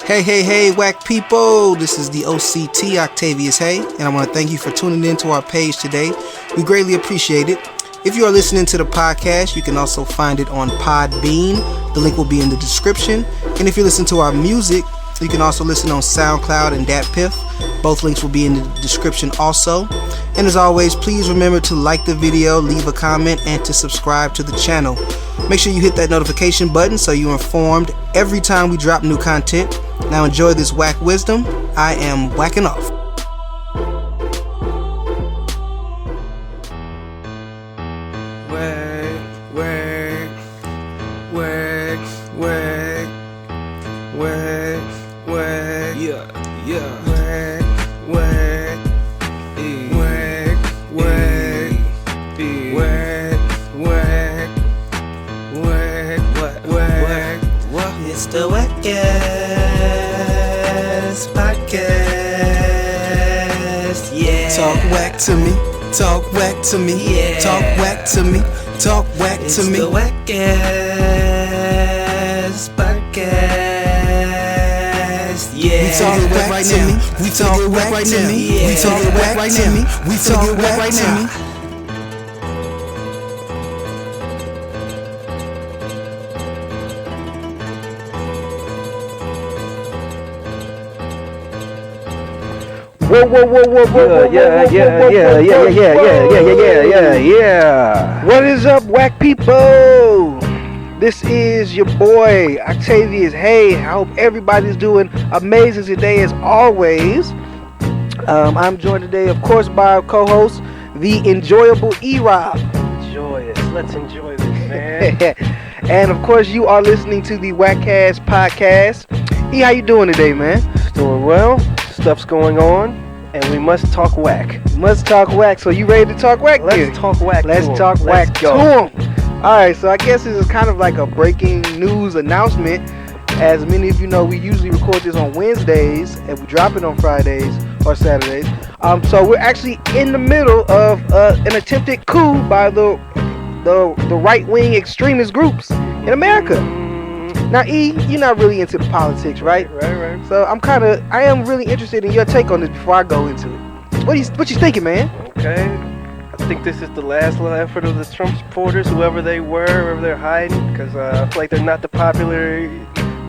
Hey, WACC people. This is the OCT, Octavius Haye, and I want to thank you for tuning in to our page today. We greatly appreciate it. If you are listening to the podcast, you can also find it on PODBEAN. The link will be in the description. And if you listen to our music, you can also listen on SoundCloud and DatPiff. Both links will be in the description also. And as always, please remember to like the video, leave a comment, and to subscribe to the channel. Make sure you hit that notification button so you're informed every time we drop new content. Now enjoy this WACC wisdom. I am whacking off. It's the WACCast Podcast. Yeah. Talk WACC to me. Talk WACC to me. Yeah. Talk WACC to me. Talk WACC to me. It's the WACCast Podcast. Yeah. We talk WACC right now. We talk WACC right now. We talk WACC right now. We talk WACC right now. Whoa. Yeah. What is up, WACC people? This is your boy, Octavius Haye. I hope everybody's doing amazing today as always. I'm joined today, of course, by our co-host, the enjoyable E-Rob. Enjoy it. Let's enjoy this, man. And, of course, you are listening to the WACCast Podcast. E, how you doing today, man? Doing well. Stuff's going on. And we must talk WACC. Must talk WACC. So you ready to talk WACC? Let's talk WACC. Let's talk WACC to him. All right, so I guess this is kind of like a breaking news announcement. As many of you know, we usually record this on Wednesdays and we drop it on Fridays or Saturdays. So we're actually in the middle of an attempted coup by the right-wing extremist groups in America. Now, E, you're not really into the politics, right? Right. So I am really interested in your take on this before I go into it. What you thinking, man? Okay. I think this is the last little effort of the Trump supporters, whoever they were, wherever they're hiding, because I feel like they're not the popular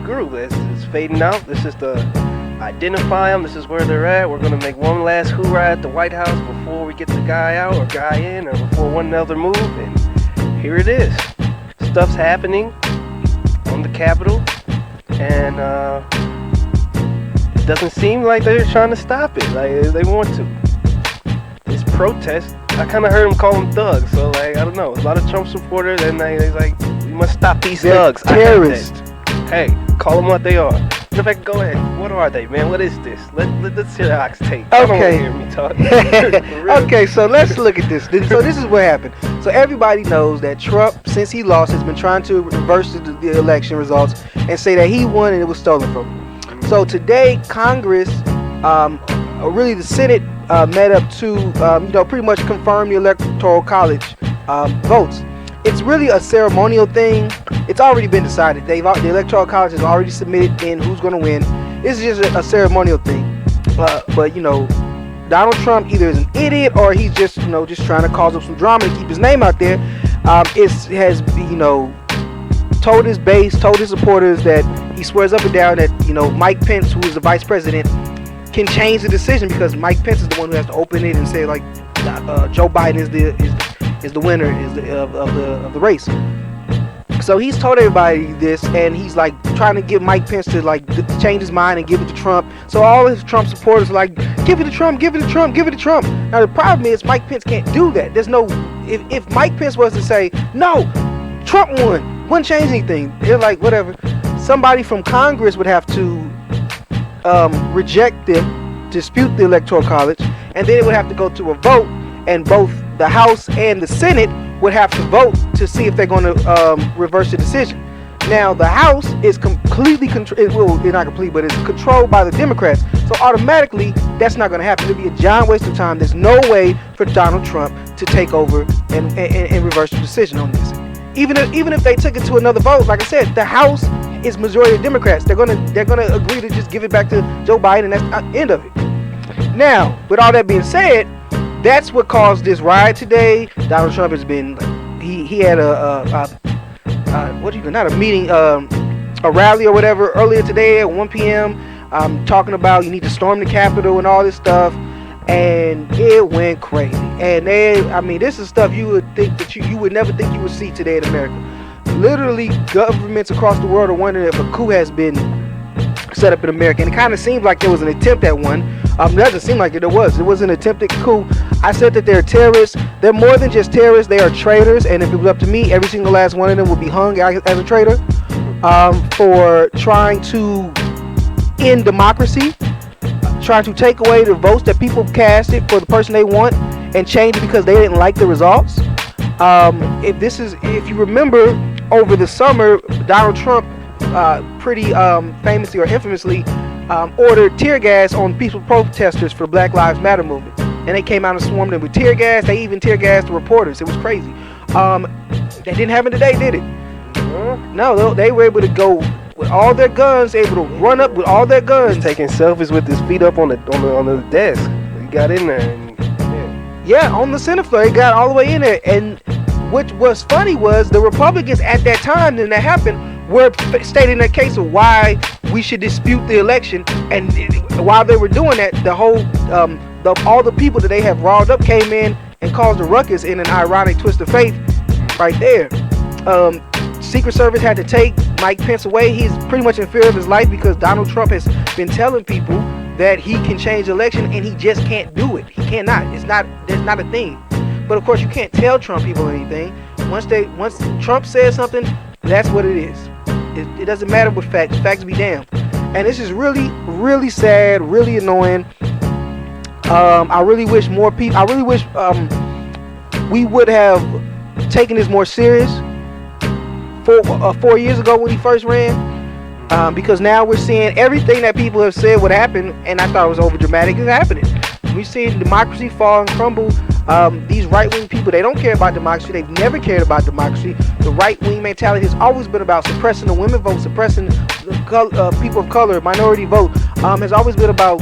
group. It's fading out. This is the identify them. This is where they're at. We're going to make one last hoorah at the White House before we get the guy out or guy in, or before one other move. And here it is. Stuff's happening on the Capitol, and it doesn't seem like they're trying to stop it. Like they want to. This protest, I kind of heard them call them thugs. So I don't know. A lot of Trump supporters, and they're like, we must stop these thugs. Terrorists. Hey, call them what they are. In fact, go ahead. What are they, man? What is this? Let's hear the Ox tape. I don't want to hear me talk. Okay, so let's look at this. So this is what happened. So everybody knows that Trump, since he lost, has been trying to reverse the election results and say that he won and it was stolen from him. So today, Congress, really the Senate, met up to, pretty much confirm the Electoral College votes. It's really a ceremonial thing. It's already been decided. The Electoral College has already submitted in who's going to win. It's just a ceremonial thing. But Donald Trump either is an idiot or he's just trying to cause up some drama to keep his name out there. Has told his base, told his supporters that he swears up and down that Mike Pence, who is the vice president, can change the decision because Mike Pence is the one who has to open it and say Joe Biden is the winner of the race. So he's told everybody this, and he's trying to get Mike Pence to change his mind and give it to Trump. So all his Trump supporters are give it to Trump, give it to Trump, give it to Trump. Now the problem is Mike Pence can't do that. There's no if Mike Pence was to say no, Trump won, wouldn't change anything. They're like whatever. Somebody from Congress would have to reject them, dispute the Electoral College, and then it would have to go to a vote, and both the House and the Senate would have to vote to see if they're going to reverse the decision. Now, the House is completely controlled by the Democrats. So automatically, that's not going to happen. It'll be a giant waste of time. There's no way for Donald Trump to take over and reverse the decision on this. Even if they took it to another vote, like I said, the House it's majority of Democrats. They're gonna agree to just give it back to Joe Biden, and that's the end of it. Now, with all that being said, that's what caused this riot today. Donald Trump has been, he had not a meeting, a rally or whatever earlier today at 1 p.m. Talking about you need to storm the Capitol and all this stuff, and it went crazy. And this is stuff you would think that you would never think you would see today in America. Literally, governments across the world are wondering if a coup has been set up in America, and it kind of seems like there was an attempt at one. It doesn't seem like it. There was an attempted coup. I said that they're terrorists. They're more than just terrorists. They are traitors, and if it was up to me, every single last one of them would be hung as a traitor for trying to end democracy, trying to take away the votes that people casted for the person they want and change it because they didn't like the results. If you remember, over the summer, Donald Trump pretty famously or infamously ordered tear gas on peaceful protesters for Black Lives Matter movement, and they came out and swarmed them with tear gas. They even tear gassed the reporters. It was crazy. That didn't happen today, did it? No, they were able to go with all their guns, able to run up with all their guns. He's taking selfies with his feet up on the desk. He got in there and on the Senate floor. He got all the way in there. And what was funny was the Republicans at that time when that happened were stating their case of why we should dispute the election. And while they were doing that, the whole all the people that they have riled up came in and caused a ruckus in an ironic twist of fate right there. Secret Service had to take Mike Pence away. He's pretty much in fear of his life because Donald Trump has been telling people that he can change the election, and he just can't do it. He cannot. There's not a thing. But of course, you can't tell Trump people anything. Once Trump says something, that's what it is. It doesn't matter what facts. Facts be damned. And this is really, really sad, really annoying. I really wish more people. I really wish we would have taken this more serious 4 years ago when he first ran, because now we're seeing everything that people have said would happen, and I thought it was over dramatic, is happening. We've seen democracy fall and crumble. These right-wing people, they don't care about democracy. They've never cared about democracy. The right-wing mentality has always been about suppressing the women vote, suppressing the people of color, minority vote. Has always been about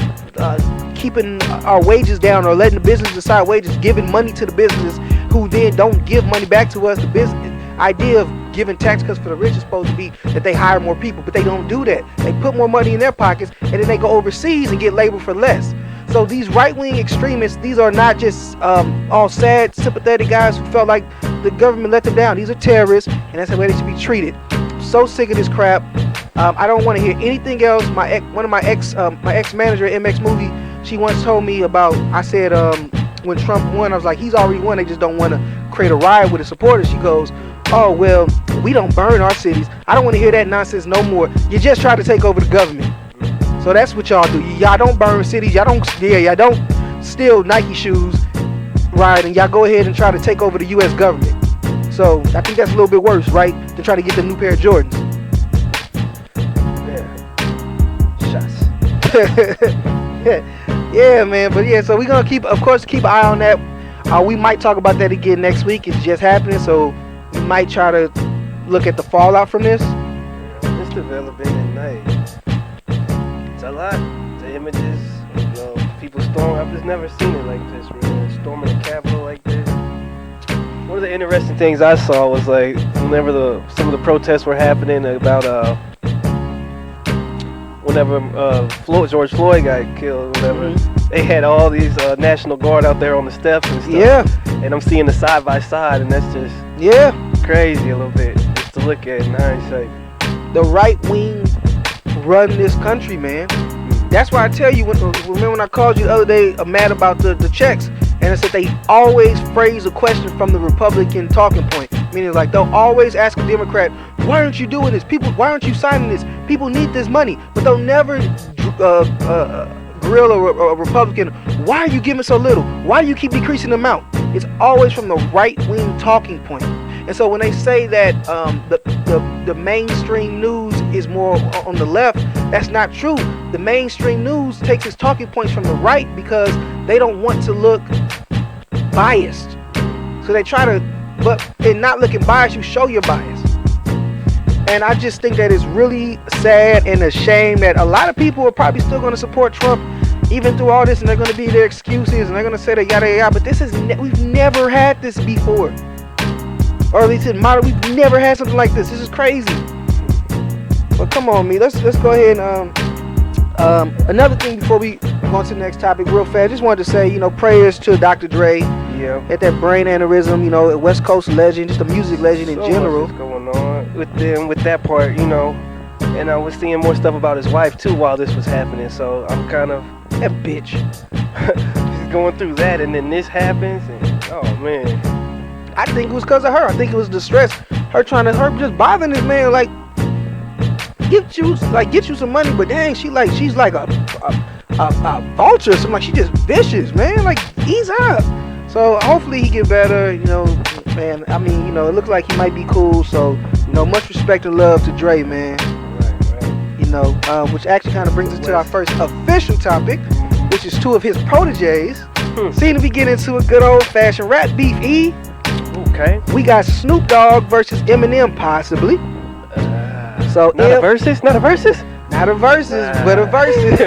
keeping our wages down or letting the business decide wages, giving money to the businesses who then don't give money back to us. The business idea of giving tax cuts for the rich is supposed to be that they hire more people, but they don't do that. They put more money in their pockets, and then they go overseas and get labor for less. So these right-wing extremists, these are not just all sad, sympathetic guys who felt like the government let them down. These are terrorists, and that's the way they should be treated. I'm so sick of this crap. I don't want to hear anything else. One of my ex-manager at MX Movie, she once told me about, I said when Trump won, I was like, he's already won. They just don't want to create a riot with his supporters. She goes, oh, well, we don't burn our cities. I don't want to hear that nonsense no more. You just try to take over the government. So that's what y'all do. Y'all don't burn cities. Y'all don't steal Nike shoes, right? And y'all go ahead and try to take over the U.S. government. So I think that's a little bit worse, right? Than try to get the new pair of Jordans. Yeah. Shots. Yeah, man. But yeah, so we're gonna keep an eye on that. We might talk about that again next week. It's just happening, so we might try to look at the fallout from this. It's developing at night. It's a lot. The images, people storming. I've just never seen it like this, man. Storming the Capitol like this. One of the interesting things I saw was like whenever some of the protests were happening about whenever George Floyd got killed, whatever. They had all these National Guard out there on the steps and stuff. Yeah. And I'm seeing the side by side, and that's just crazy a little bit just to look at in hindsight. The right wing run this country, man. That's why I tell you, remember when I called you the other day mad about the checks, and I said they always phrase a question from the Republican talking point, meaning like they'll always ask a Democrat, why aren't you doing this? Why aren't you signing this? People need this money, but they'll never grill a Republican, why are you giving so little? Why do you keep decreasing the amount? It's always from the right-wing talking point. And so when they say that the mainstream news is more on the left, that's not true. The mainstream news takes its talking points from the right because they don't want to look biased. So they try to, but in not looking biased, you show your bias. And I just think that it's really sad and a shame that a lot of people are probably still going to support Trump even through all this, and they're going to be their excuses, and they're going to say that yada yada. But this is we've never had this before, or at least in modern, we've never had something like this. This is crazy. But come on, me. Let's go ahead and another thing before we go on to the next topic real fast. Just wanted to say, prayers to Dr. Dre. Yeah. Had that brain aneurysm, a West Coast legend, just a music legend in general. Much is going on with that part, and I was seeing more stuff about his wife too while this was happening. So I'm kind of That bitch. he's going through that, and then this happens, and oh man. I think it was because of her. I think it was the stress. Her just bothering this man, like get you some money, but dang, she's like a vulture or something. Like, she just vicious, man. Like, ease up. So hopefully he get better, man. I mean, it looks like he might be cool. So, much respect and love to Dre, man. Right. Which actually kind of brings us to our first official topic, which is two of his proteges seem to be getting into a good old-fashioned rap beef. Okay. We got Snoop Dogg versus Eminem, possibly. So Not a versus? Not a versus, but a versus.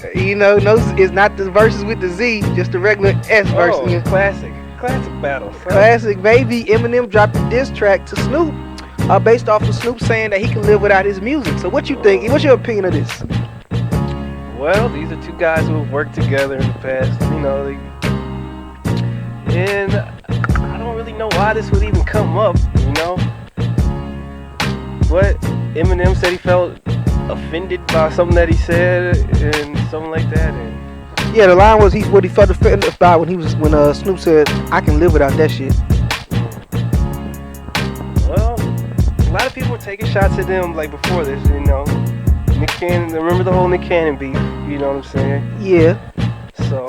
Okay. No, it's not the versus with the Z, just the regular S versus. Oh, classic battle. Classic, baby. Eminem dropped a diss track to Snoop, based off of Snoop saying that he can live without his music. So what you think? What's your opinion of this? Well, these are two guys who have worked together in the past, and I don't really know why this would even come up, But Eminem said he felt offended by something that he said and something like that. And yeah, the line was what he felt offended about when Snoop said, "I can live without that shit." Well, a lot of people were taking shots at them like before this, Nick Cannon, remember the whole Nick Cannon beef, you know what I'm saying? Yeah. So,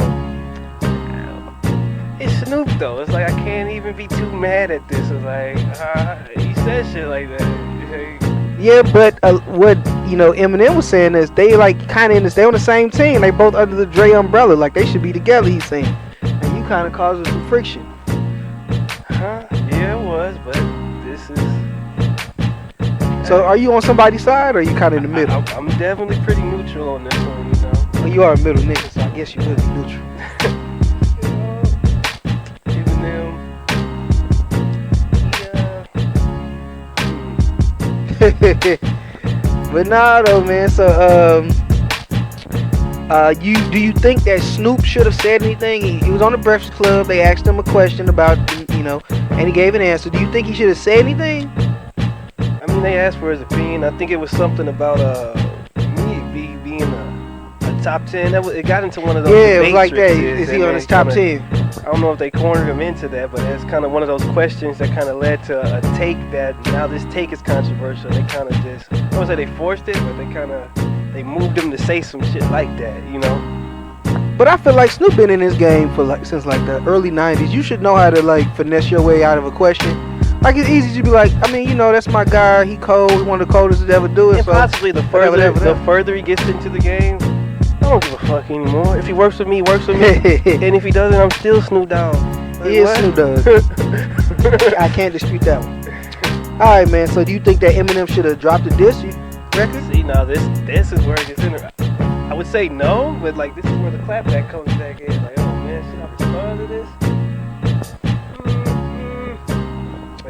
it's Snoop though. It's like I can't even be too mad at this. It's like, he said shit like that. Yeah, but what Eminem was saying is they kind of they on the same team. They both under the Dre umbrella. Like, they should be together, he's saying. And you kind of causing some friction. Yeah, it was, but this is... So are you on somebody's side, or are you kind of in the middle? I'm definitely pretty neutral on this one, Well, you are a middle nigga, so I guess you will be neutral. But nah, though, man. So do you think that Snoop should have said anything? He was on the Breakfast Club. They asked him a question about, and he gave an answer. Do you think he should have said anything? I mean, they asked for his opinion. I think it was something about me being a top 10. It got into one of those. Yeah, it was like that. Is he on his top 10? I don't know if they cornered him into that, but it's kind of one of those questions that kind of led to a take that now this take is controversial. They kind of just, I don't say they forced it, but they moved him to say some shit like that, But I feel like Snoop been in this game since the early 90s. You should know how to finesse your way out of a question. Like, it's easy to be like, I mean, that's my guy. He cold. He's one of the coldest to ever do it. And so possibly the further he gets into the game, I don't give a fuck anymore. If he works with me, he works with me. And if he doesn't, I'm still Snoop Dogg. He is Snoop Dogg. I can't dispute that one. Alright, man. So do you think that Eminem should have dropped the diss record? See, now this is where it gets in. I would say no, but this is where the clapback comes back in. Like, oh man, should I respond to this?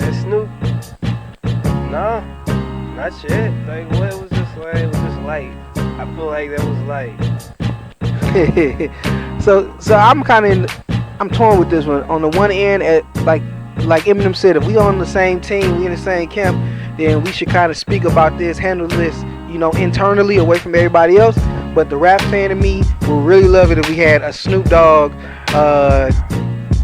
Man, Snoop. Nah, not shit. Like, what? It was just light. I feel like that was light. So I'm torn with this one. On the one end, like Eminem said, if we on the same team, we in the same camp, then we should kind of speak about this, handle this, internally, away from everybody else. But the rap fan of me would really love it if we had a Snoop Dogg,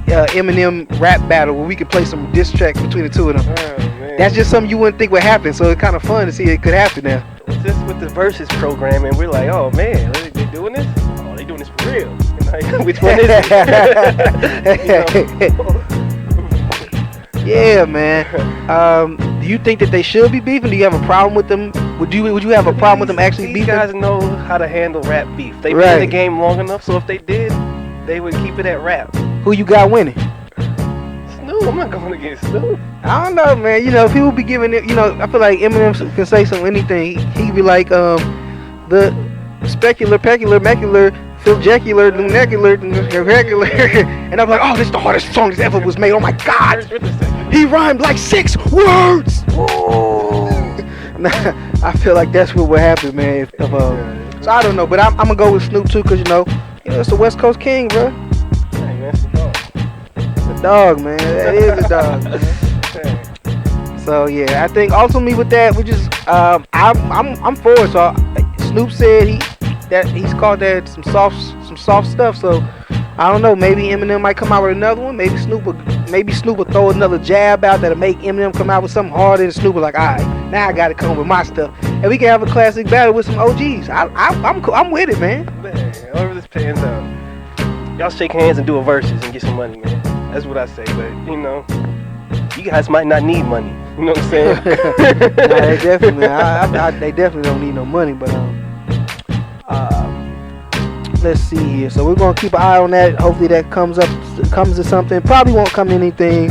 Eminem rap battle where we could play some diss tracks between the two of them. Oh, man. That's just something you wouldn't think would happen. So it's kind of fun to see it could happen now. Just with the Versus program, and we're like, oh man, they doing this? Oh, they doing this for real? Like, which one is it? Yeah, man. Do you think that they should be beefing? Do you have a problem with them? Would you have a problem with them actually these beefing? These guys know how to handle rap beef. They've been in the game long enough, so if they did, they would keep it at rap. Who you got winning? Snoop. Snoop. I'm not going against Snoop. I don't know, man. You know, people be giving it. You know, I feel like Eminem can say something, anything. He could be like, the specular, pecular, mecular, philjacular, lunacular, regular, and I'm like, oh, this is the hardest song that ever was made. Oh my God, he rhymed like 6 words. I feel like that's what would happen, man. So I don't know, but I'm gonna go with Snoop too, cause you know, it's the West Coast King, bro. Hey, man, it's the dog. The dog, man. That is a dog, man. So yeah, I think ultimately with that, we just I'm for it. So Snoop said he's called that some soft stuff. So I don't know, maybe Eminem might come out with another one. Maybe Snoop will throw another jab out that'll make Eminem come out with something harder, and Snoop will like, all right, now I gotta come with my stuff, and we can have a classic battle with some OGs. I'm with it, man. Man, however this pans out, y'all shake hands and do a versus and get some money, man. That's what I say. But you know, you guys might not need money. You know what I'm saying? Nah, they definitely, they definitely don't need no money. But let's see here. So we're gonna keep an eye on that. Hopefully that comes to something. Probably won't come to anything.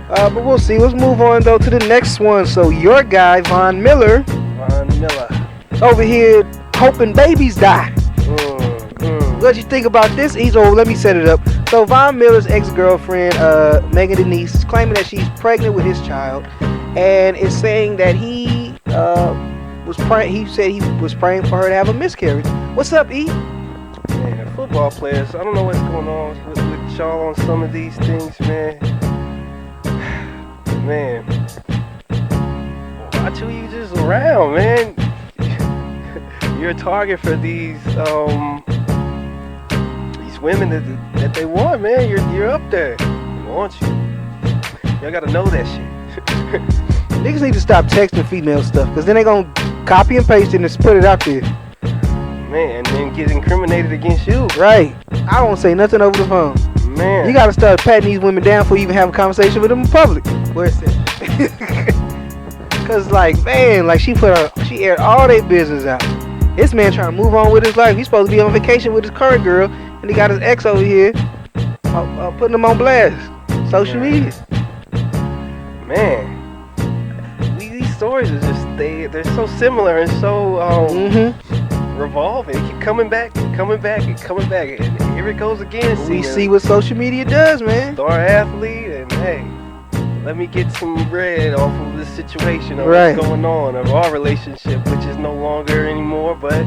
But we'll see. Let's move on though to the next one. So your guy Von Miller over here hoping babies die. What you think about this? Let me set it up. So Von Miller's ex-girlfriend, Megan Denise, is claiming that she's pregnant with his child, and is saying that he was praying. He said he was praying for her to have a miscarriage. What's up, E? Man, football players. I don't know what's going on with y'all on some of these things, man. Man, watch who you just around, man. You're a target for these women that they want, man. You're up there. They want you. Y'all gotta know that shit. Niggas need to stop texting female stuff, because then they gonna copy and paste it and just put it out there. Man, and then get incriminated against you. Right. I don't say nothing over the phone. Man. You gotta start patting these women down before you even have a conversation with them in public. Where is it? Cause like, man, like she aired all their business out. This man trying to move on with his life. He's supposed to be on vacation with his current girl, and he got his ex over here putting him on blast. Social media. Man, these stories are just they're so similar and so revolving. They keep coming back and coming back and coming back, and here it goes again. We see what social media does, man. Star athlete, and hey, let me get some bread off of this situation of right. What's going on of our relationship, which is no longer anymore. But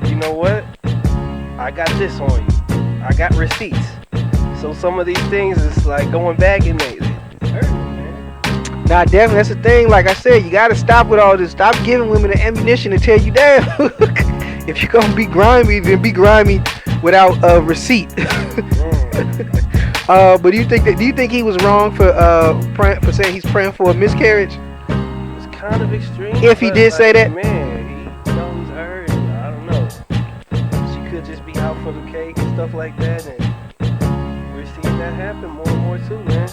you know what? I got this on you. I got receipts. So some of these things is like going back and they hurt me, man. Nah, definitely. That's the thing. Like I said, you gotta stop with all this. Stop giving women the ammunition to tear you down. If you're gonna be grimy, then be grimy without a receipt. But do you think he was wrong for saying he's praying for a miscarriage? It's kind of extreme. If he did say that, man, he knows her. And I don't know. She could just be out for the cake and stuff like that, and we're seeing that happen more and more too, man.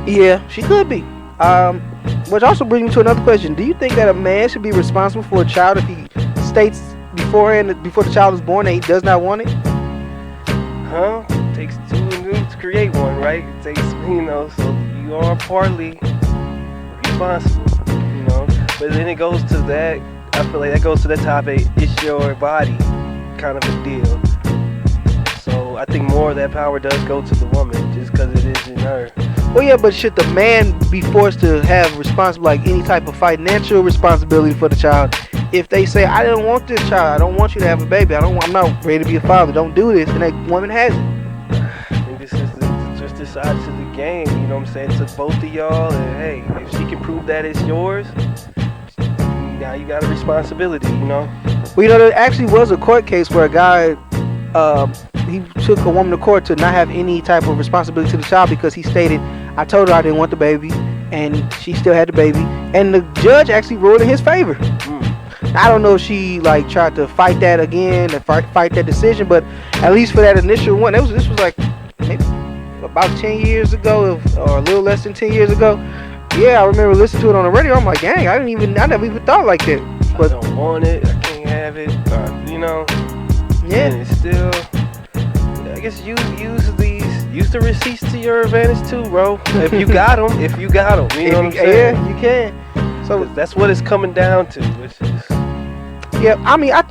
Yeah, she could be. Which also brings me to another question. Do you think that a man should be responsible for a child if he states beforehand, before the child is born, that he does not want it? Huh? Takes two and to create one, right? It takes, so you are partly responsible, But then it goes to that, I feel like that goes to the topic, it's your body kind of a deal. So I think more of that power does go to the woman just because it is in her. Well, yeah, but should the man be forced to have any type of financial responsibility for the child? If they say, I don't want this child, I don't want you to have a baby, I'm not ready to be a father, don't do this, and that woman has it. I think this is just the side to the game, you know what I'm saying, to both of y'all, and hey, if she can prove that it's yours, now you got a responsibility, Well, there actually was a court case where a guy, he took a woman to court to not have any type of responsibility to the child because he stated, I told her I didn't want the baby, and she still had the baby, and the judge actually ruled in his favor. I don't know if she tried to fight that again and fight that decision, but at least for that initial one, this was like maybe about 10 years ago or a little less than 10 years ago. Yeah, I remember listening to it on the radio. I'm like, dang, I never even thought like that. But I don't want it, I can't have it, Yeah. And it's still, I guess you use these use the receipts to your advantage too, bro. If you got them, you know what I'm saying? Yeah, you can. So that's what it's coming down to, which is. Yeah, I mean, I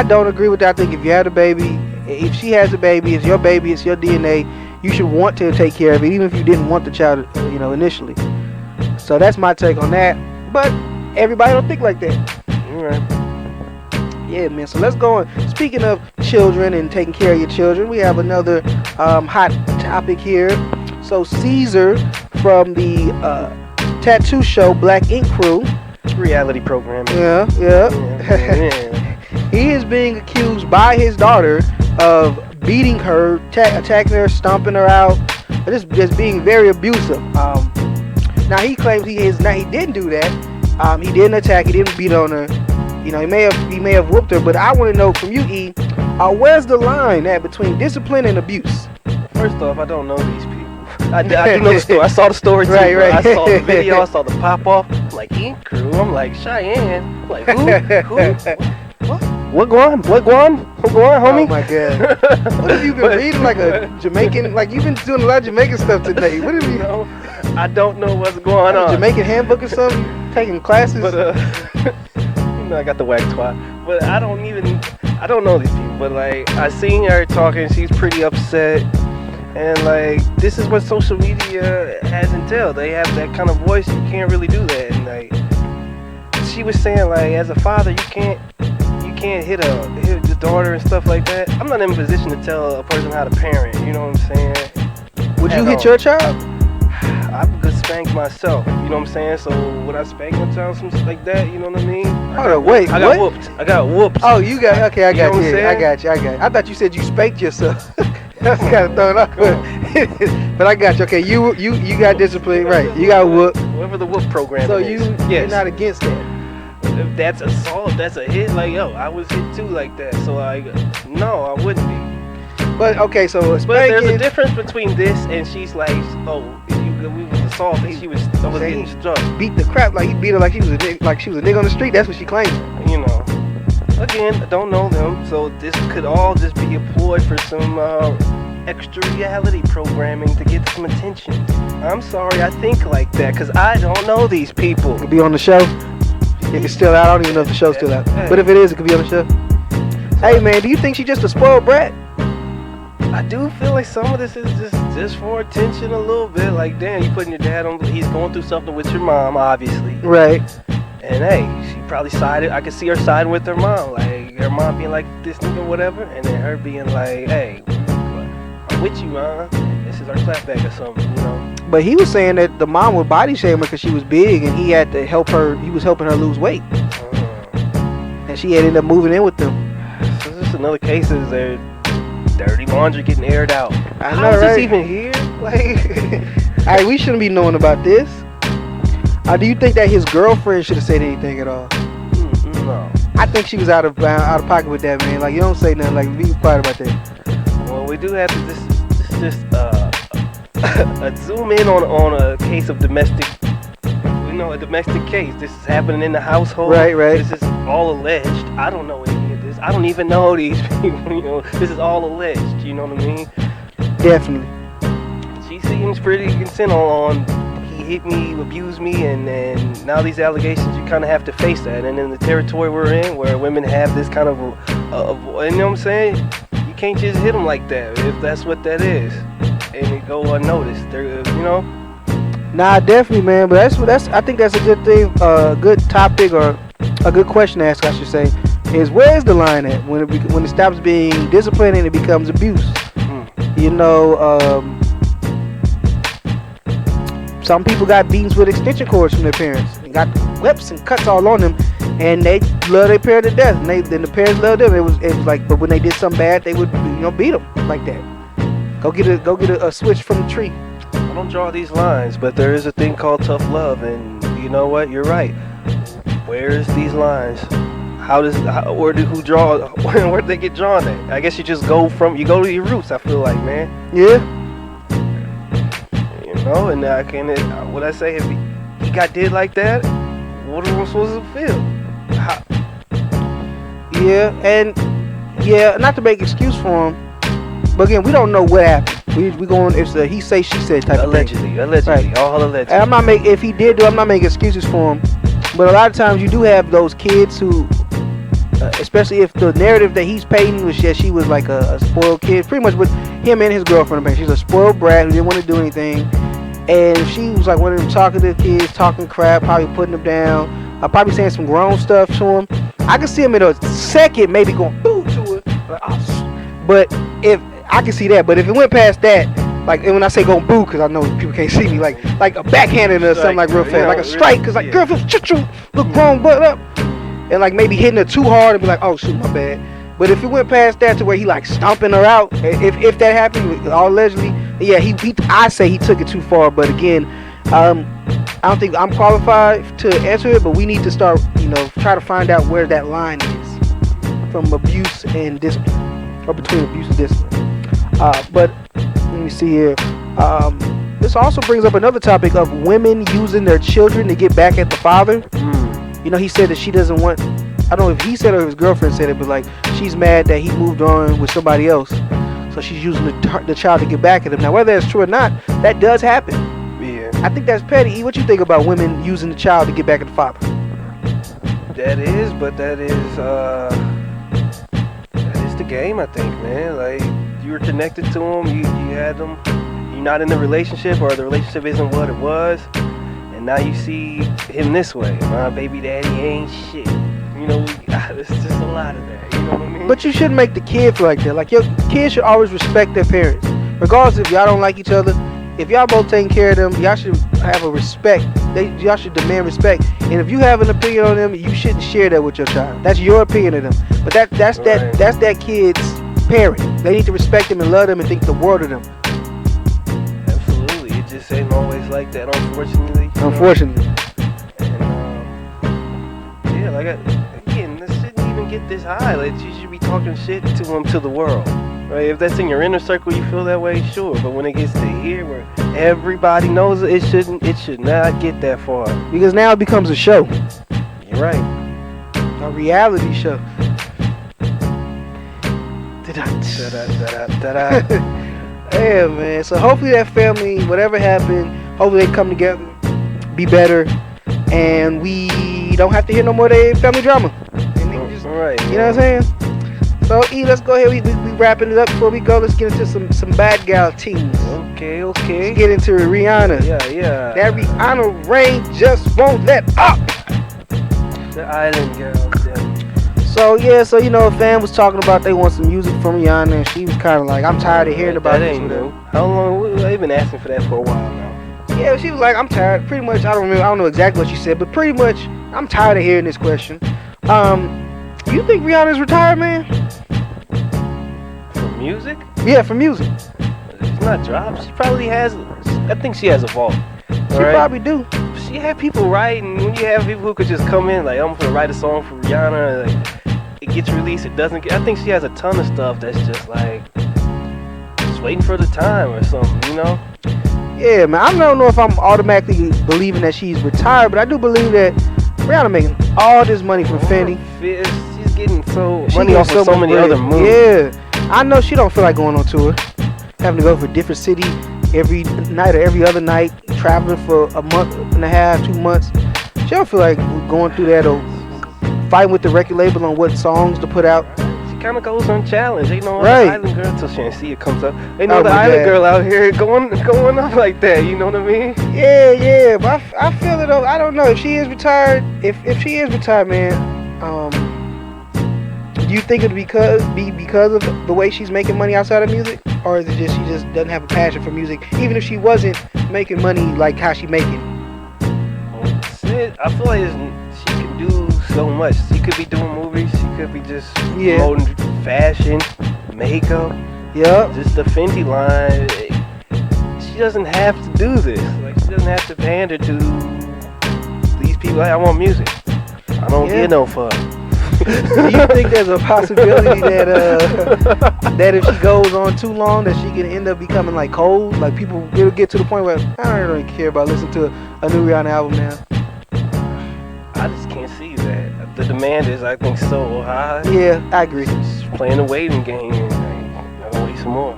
don't agree with that. I think if you have a baby, if she has a baby, it's your baby, it's your DNA. You should want to take care of it, even if you didn't want the child, initially. So that's my take on that. But everybody don't think like that. All right. Yeah, man. So let's go on. Speaking of children and taking care of your children, we have another hot topic here. So Ceasar from the tattoo show Black Ink Crew. Reality program. Yeah. He is being accused by his daughter of beating her, attacking her, stomping her out, just being very abusive. Now he claims he didn't do that. He didn't attack. He didn't beat on her. He may have whooped her. But I want to know from you, E, where's the line at between discipline and abuse? First off, I don't know these people. I do know the story. I saw the story too. Right. I saw the video. I saw the pop off. I'm like, Ink Crew. I'm like, Cheyenne. I'm like, who? What going, homie? Oh my God. What have you been reading like a Jamaican? Like you've been doing a lot of Jamaican stuff today. What have you? I don't know what's going on. Jamaican handbook or something? Taking classes? But I got the whack twat. But I don't know these people. But like, I seen her talking. She's pretty upset. And like, this is what social media has entailed. They have that kind of voice. You can't really do that. And like, she was saying like, as a father, you can't hit your daughter and stuff like that. I'm not in a position to tell a person how to parent. You know what I'm saying? Would you hit your child? I would spank myself. You know what I'm saying? So would I spank my child, something like that? You know what I mean? Hold on, wait. I got whooped. Oh, you got. Okay, I got you. I got you. I thought you said you spanked yourself. That's kind of thrown off. But I got you. Okay, you got discipline, right? You got whooped. Whatever the whoop program. So is. you're not against that. If that's assault, that's a hit. Like, yo, I was hit too like that. So like, no, I wouldn't be. But okay, so but there's a difference between this and she's like, oh, we was assault and I was getting struck. Beat the crap like he beat her like she was a nigga on the street. That's what she claimed. You know. Again, I don't know them, so this could all just be a ploy for some extra reality programming to get some attention. I'm sorry, I think like that because I don't know these people. It'll be on the show. If it's still out, I don't even know if the show's still out. But if it is, it could be on the show. Hey man, do you think she's just a spoiled brat? I do feel like some of this is just for attention a little bit. Like, damn, you putting your dad on. He's going through something with your mom, obviously. Right. And hey, she probably sided. I could see her siding with her mom. Like, her mom being like, this nigga, whatever. And then her being like, hey, I'm with you, man. This is our clapback or something, you know? But he was saying that the mom would body shame her because she was big and he had to help her. He was helping her lose weight. And she ended up moving in with them. So this is another case is their dirty laundry getting aired out. I know, How is right? this even here? Like, hey, we shouldn't be knowing about this. Do you think that his girlfriend should have said anything at all? No. I think she was out of pocket with that, man. Like, you don't say nothing. Like, be quiet about that. Well, we do have to just zoom in on a case of domestic. A domestic case. This is happening in the household. Right. This is all alleged. I don't know any of this. I don't even know these people. You know, this is all alleged. You know what I mean? Definitely. She seems pretty content on he hit me, abused me, and now these allegations. You kind of have to face that. And in the territory we're in, where women have this kind of, you know what I'm saying? You can't just hit them like that if that's what that is, and it go unnoticed. You know. Nah, definitely, man. But that's. I think that's a good thing, good topic, or a good question to ask, I should say. Is where's the line at when it stops being discipline and it becomes abuse? You know, some people got beatings with extension cords from their parents, and got whips and cuts all on them, and they love their parent to death. And then the parents loved them. It was like, but when they did something bad, they would beat them like that. Go get a switch from the tree. I don't draw these lines, but there is a thing called tough love, and you know what? You're right. Where's these lines? Where do they get drawn at? I guess you just go to your roots. I feel like, man. Yeah. You know, and I can. What I say, if he got did like that, what am I supposed to feel? Yeah, and not to make excuse for him, But again, we don't know what happened. We going, it's a he say, she said type of thing. Allegedly, all allegedly. And if he did do it, I'm not making excuses for him. But a lot of times you do have those kids who, especially if the narrative that he's painting was that she was like a spoiled kid, pretty much with him and his girlfriend. She's a spoiled brat who didn't want to do anything. And if she was like one of them talkative kids, talking crap, probably putting them down, probably saying some grown stuff to him, I can see him in a second maybe going boo to her. But if I can see that, but if it went past that, like, and when I say go boo, because I know people can't see me, like a backhanding or something like real fast, like a strike, because like girl, look grown, butt up, and like maybe hitting her too hard and be like, oh shoot, my bad. But if it went past that to where he like stomping her out, if that happened, all allegedly, yeah, I say he took it too far. But again, I don't think I'm qualified to answer it, but we need to start, try to find out where that line is from abuse and discipline, or between abuse and discipline. But let me see here. This also brings up another topic of women using their children to get back at the father. He said that she doesn't want, I don't know if he said it or his girlfriend said it, but like she's mad that he moved on with somebody else. So she's using the child to get back at him. Now, whether that's true or not, that does happen. Yeah. I think that's petty. E, what you think about women using the child to get back at the father? That is the game, I think, man. Like, you were connected to him, you had them, you're not in the relationship, or the relationship isn't what it was, and now you see him this way. My baby daddy ain't shit. It's just a lot of that, you know what I mean? But you shouldn't make the kid feel like that. Like, your kids should always respect their parents. Regardless if y'all don't like each other, if y'all both taking care of them, y'all should have a respect. Y'all should demand respect. And if you have an opinion on them, you shouldn't share that with your child. That's your opinion of them. But that's that kid's parent. They need to respect them and love them and think the world of them. Absolutely. It just ain't always like that, unfortunately. Unfortunately. Again, this shouldn't even get this high. Like, you should be talking shit to them, to the world. Right? If that's in your inner circle, you feel that way, sure. But when it gets to here, where everybody knows it should not get that far. Because now it becomes a show. You're right. A reality show. Yeah, man. So hopefully that family, whatever happened, hopefully they come together, be better, and we don't have to hear no more of their family drama. Right. You know what I'm saying? So E, let's go ahead. We wrapping it up. Before we go, let's get into some bad gal teams. Okay. Let's get into Rihanna. Yeah. That Rihanna rain just won't let up. The island girls. Yeah. So a fan was talking about they want some music from Rihanna, and she was kind of like, I'm tired of hearing about this. How long? They've been asking for that for a while now. Yeah, she was like, I'm tired. Pretty much, I don't know exactly what she said, but pretty much, I'm tired of hearing this question. You think Rihanna's retired, man? For music? Yeah, for music. She's not dropped. She probably has. I think she has a vault. She probably do. She had people writing. When you have people who could just come in, like, I'm gonna write a song for Rihanna, like, it gets released, it doesn't get. I think she has a ton of stuff that's just like, just waiting for the time or something, Yeah, man. I don't know if I'm automatically believing that she's retired, but I do believe that Rihanna making all this money from Fendi. She's getting money off of so many other movies. Yeah, I know she don't feel like going on tour, having to go for a different city every night or every other night, traveling for a month and a half, 2 months. She don't feel like going through that or fighting with the record label on what songs to put out. She kind of goes unchallenged. They know right. The island girl until Shansia comes up. They know the island girl out here going up like that. You know what I mean? Yeah. But I feel it though. I don't know if she is retired. If she is retired, man. Do you think it'd be because of the way she's making money outside of music, or is it just she just doesn't have a passion for music, even if she wasn't making money like how she making? I feel like she can do so much. She could be doing movies. She could be just promoting fashion, makeup. Yep. Just the Fenty line. She doesn't have to do this. Like, she doesn't have to pander to these people. Like, I want music. I don't get no fuck. Do you think there's a possibility that if she goes on too long, that she can end up becoming like cold? Like, people will get to the point where I don't really care about listening to a new Rihanna album now. I just can't see that. The demand is, I think, so high. Yeah, I agree. She's playing a waiting game and like, always some more.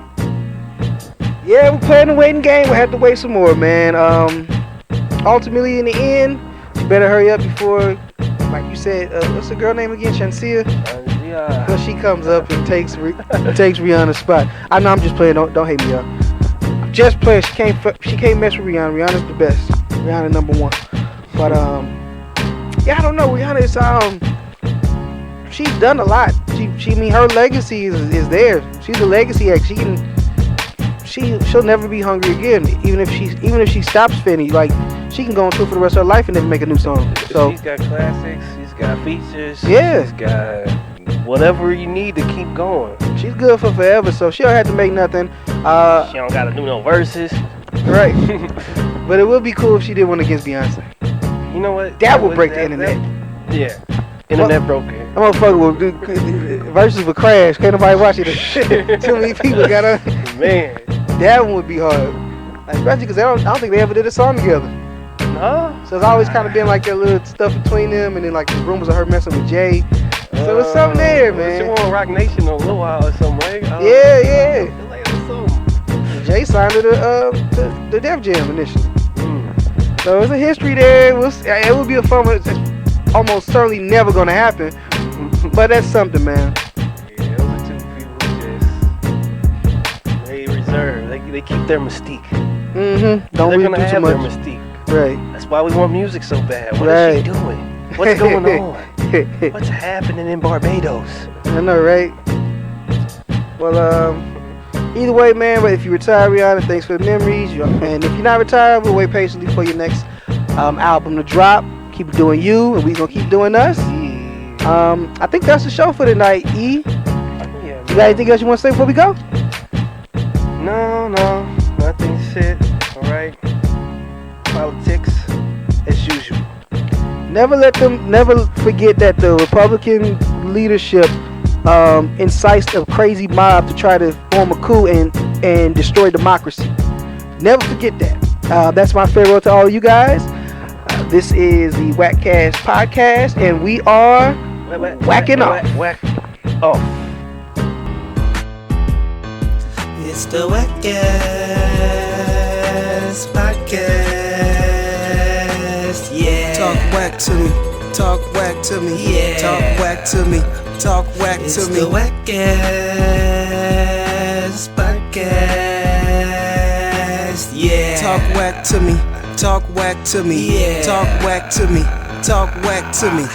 Yeah, we're playing the waiting game. We'll have to wait some more, man. Ultimately, in the end, you better hurry up before, like you said, what's the girl name again? Shancia? Yeah. Well, she comes up and takes Rihanna's spot. I know I'm just playing. Don't hate me, y'all. I'm just playing. She can't mess with Rihanna. Rihanna's the best. Rihanna #1. But yeah, I don't know. Rihanna is she's done a lot. I mean, her legacy is there. She's a legacy act. She'll never be hungry again. Even if she stops spinning, like she can go on tour for the rest of her life and never make a new song. So she's got classics. She's got features. Yeah. She's got whatever you need to keep going. She's good for forever. So she don't have to make nothing. She don't gotta do no verses. Right. But it would be cool if she did one against Beyonce. You know what? That would break the internet. Yeah. Internet broke it. That motherfucker would verses would crash. Can't nobody watch it. Too many people got on. Man. That one would be hard. Especially because I don't think they ever did a song together. No. So it's always kind of been like that little stuff between them, and then like the rumors of her messing with Jay. So it's something there, man. She won Rock Nation on Lil While or something, right? Yeah. Like something. Jay signed to the Def Jam initially. So there's a history there. It would be a fun one. It's almost certainly never gonna happen. But that's something, man. Yeah, those are two people they reserve. They keep their mystique. Don't They're really gonna do too have their much. mystique. Right. That's why we want music so bad. What is she doing? What's going on? What's happening in Barbados? I know, right? Well, either way, man. But if you retire, Rihanna, thanks for the memories. And if you're not retired, we'll wait patiently for your next album to drop. Keep doing you, and we're gonna keep doing us. I think that's the show for tonight. E. Yeah, You got anything else you want to say before we go? No, nothing. Shit. All right. Politics, as usual. Never forget that the Republican leadership incites a crazy mob to try to form a coup and destroy democracy. Never forget that. That's my farewell to all of you guys. This is the WACCast Podcast, and we are whacking off. Whack off. It's the WACCast Podcast. Yeah. Talk whack to me. Talk whack to me. Yeah. Talk whack to me. Talk whack It's to me. the WACCast Podcast. Yeah. Talk whack to me. Talk whack to me. Yeah. Talk whack to me. Talk whack to me.